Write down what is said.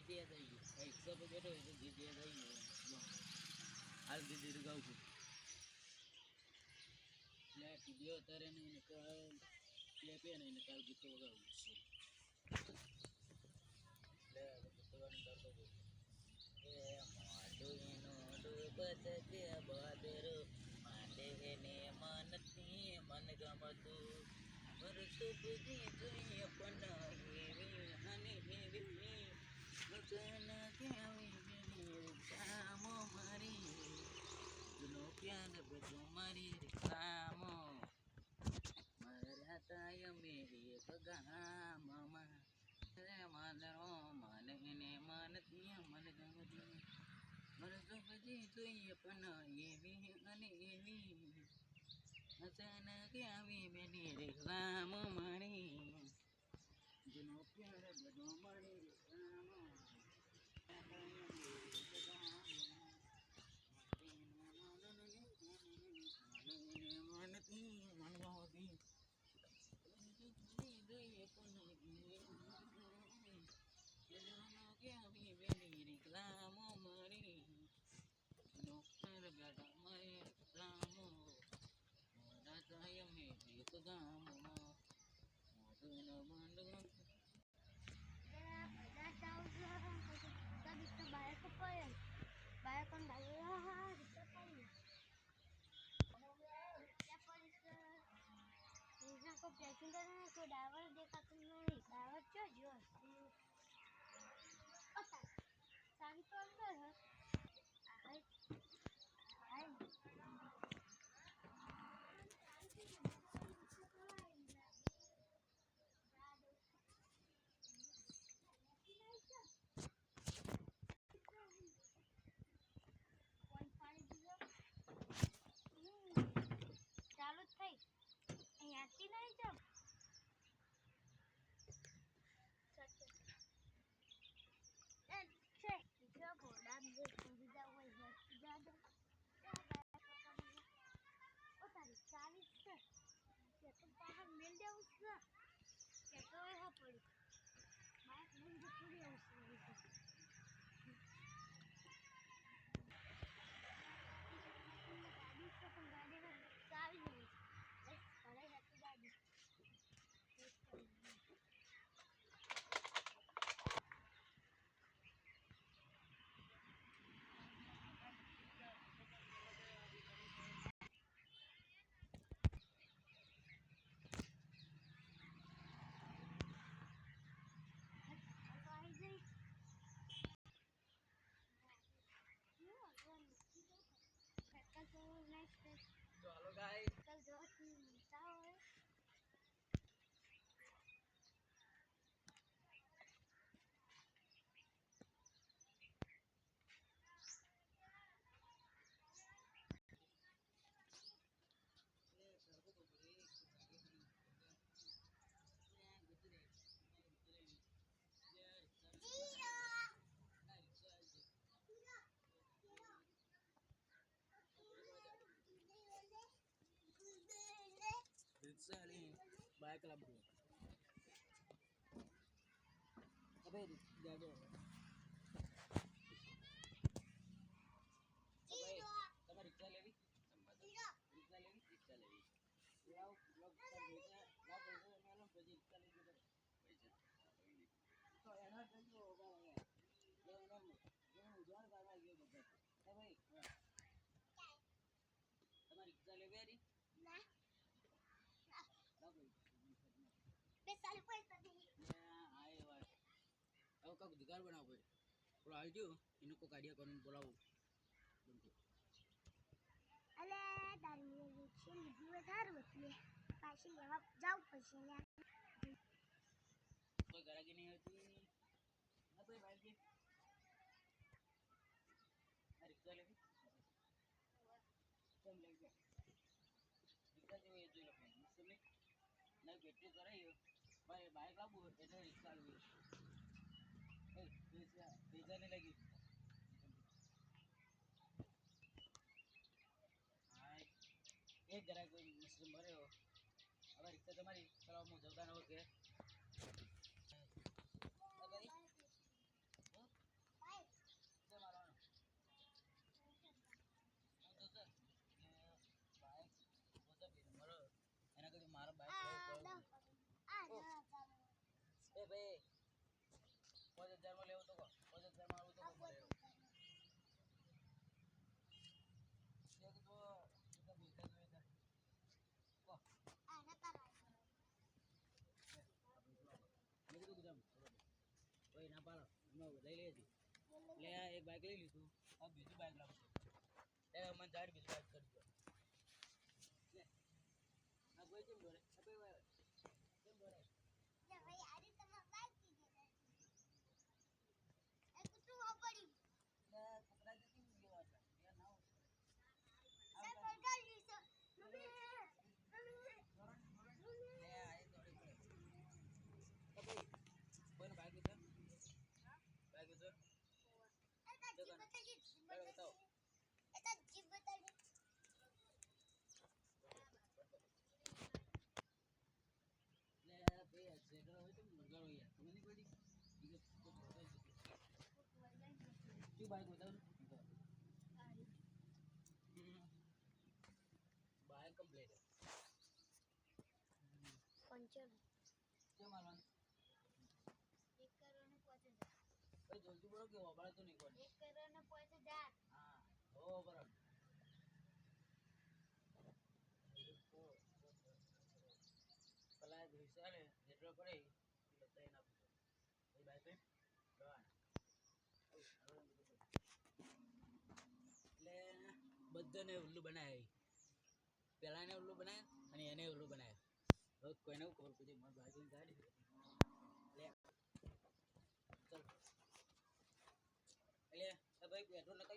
GJ થઈ ગયું એક સો પર બેઠો એટલે જીજે થઈ ગયું હાલ દીદી ગાઉં છું એટલે વિડીયો ઉતારે ને એને ક્લેપે ને એને કાલ ગીતો વગાવું છે એટલે ગીતો કરતો એ મોઢું ડૂબત તે બાદરો માંડે ને મનથી મન ગમતું વર્ષો પૂજી જોઈએ પણ એવી અને એવી વચન કેવી કામો મારી નો પ્યાર બધો મારી કામો મારા તાય મેરી એક ગામમાં માનરો મને ને મનથી મન ગમતું વર્ષો પછી જોઈએ પણ એવી અને એવી અચાનક આવી બેની રેખામો મારી જેનો પ્યાર બધો મારી રેખામો મનથી મનવાદી જોઈએ પણ બેની રેખામો મારી નોકર બેટા મારી રેખામો મારા તાય મેરી એક ગામમાં મોઢું બંધ બાળકોને કોઈ ડાવર દેખાતું નહીં ડાવર ચો જો સારી તો અંદર ચાલુ જ થઈ અહીંયાથી નહીં જાવ ઘોડા બીજા હોય તારી ચાલીસ છે તો પાછળ મેળ દેવું છે કે તો એ પડ્યું બાઇક બંધ થોડી આવશે ગાડી છે પણ ગાડીમાં ચાવી નહીં ઘરે હતી ગાડી ચાલો ગાઈસ કલ જો મિલતા હોય રિક્ષા લઈ બાઇક લાવવું હવે જાજો તમારે રિક્ષા લેવી રિક્ષા લેવી લાવ લાવ મેલો પછી રિક્ષા લઈ જતો પૈસા તો એના જો એના ઉધાર કરવા ગયો બધા હે ભાઈ તમારે રિક્ષા લેવી યારી ના લાવ ભાઈ બે સાલ પૈસા દે આય વાત હવે કાક જુગાર બનાવો ભાઈ બોલો આવજો એનું કોઈ કાર્ય કરીને બોલાવો અલે તારી છે લીધું વધારું એટલે પાછી લેવા જાવ પછી ને કોઈ ગરાગી નહીં આવતી ના ભાઈ ભાઈ આ રિક્ષા લેવી કેમ લેવી રિક્ષા જેવી જોઈ લો મુસ્લિમ ના બેટરી કરાવી ભાઈ બાઇક લાવવું એટલે રિક્ષા લેવી પૈસા નહીં લાગી હા એક ગ્રાહક મુસ્લિમ ભર્યો હવે રિક્ષા તમારી ચલાવો હું જવતા ન કે ના પાડો અમે લઈ લઈએ છીએ એટલે આ એક બાઇક લઈ લીધું હવે બીજું બાઇક લાવશું ત્યારે મને જાડ બીજું બાઇક કરજો લે આ કોઈ કેમ બોલે આ કોઈ કેમ બોલે લે ભાઈ આરી તમાર બાઈક કીધી છે એ કુતું વાપરી લે કપડા જે કેમ લેવા છે યાર ના સર પકડી છે મમ્મી લે આ એ દોડી પડે તો ભાઈ કોઈનું બાઇક છે બાઇક છે બતાવો એતા જીપ બતાડી લે ભાઈ જેડો હોય તો મગાડો યાર તમને નહીં પડી શું બાઇક બતાવો બાઇક કમ્પ્લીટ પંચર કેમ મારવાનું 1 કરોડ ને 5000 ભાઈ જલ્દી બોલો કે ઓબાળે તો નહીં કોણ 1 કરોડ ને 5000 હા હો બરાબર પેલા ભેસા ને જેટલો પડે એ બતાવી નાખું ભાઈ બાઈક એટલે બધાને ઉલ્લુ બનાવે પેલા એને ઉલ્લુ બનાવે અને એને ઉલ્લુ બનાવે હવે કોઈને ખબર પડી મારી બાજુ ગાડી લે ચલ એટલે ભાઈ પેટ્રોલ નખાઈ